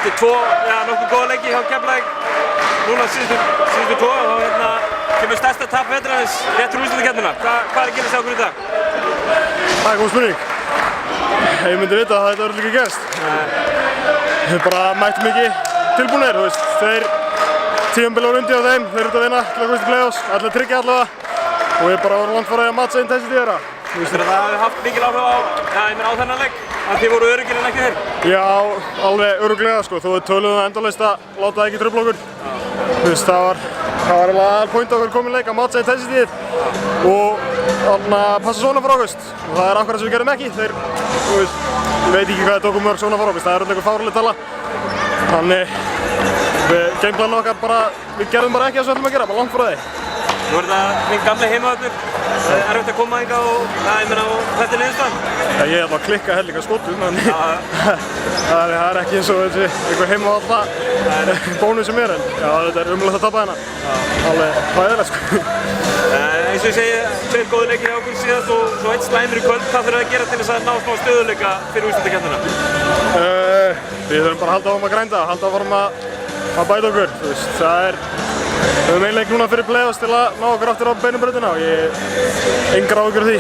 eftir nokkuð góða leiki hjá Keflavík núna síðustu tvo og þá kemur stærsta tap vetrarins rétt fyrir úrslitakeppnina. Hvað er að gerast hjá okkur í dag? Það er góð spurning. Ég myndi vita að þetta verður ekki gerst. Við bara mættum ekki tilbúinir, þú veist. Þeir tímabili voru undir á þeim, þeir eru út að vinna til að komast í play-offs, allir tryggja allavega og við bara vorum langt frá því að matcha intensity þeirra. Það hafi haft mikil áhrif á þennan leik, að þið voru öruggir en ekki þeir? Já, alveg örugglega sko, þó við töluðum endalaust að láta það ekki trufla okkur. Þú veist, það var alveg aðalpoint okkur komin leik að matcha intensityið og passa svona frá okkur. Og það er akkurat sem við gerum ekki, þeir, þú veist, ég veit ekki hvað það tókum mörg svona frá okkur, það er eitthvað fáránleg tala. Þannig, gameplanin okkar bara, við gerðum bara ekki það sem við ætlum að gera, bara langt frá því. Nú er þetta minn gamli heimavöllur, erfitt að koma hingað og þetta er niðurstaðan? Ég ætla að klikka hellinga skotum, en það er ekki eins og þessi einhver heimavalla bónus sem er, en já, þetta er umlegt að tapa hérna. Alveg hræðilegt sko. Eins og ég segi, tveir góði leikir hjá okkur síðast og svo eitt slæmur í kvöld. Hvað þurfum við að gera til þess að ná smá stöðuleika fyrir úrslitakeppnina? Við þurfum bara að halda áfram að grænda, halda áfram að bæta okkur. Þú veist, það er við höfum ein leik núna fyrir play-offs til að ná okkur aftur á beinum brautina og ég engar áhyggjur af því.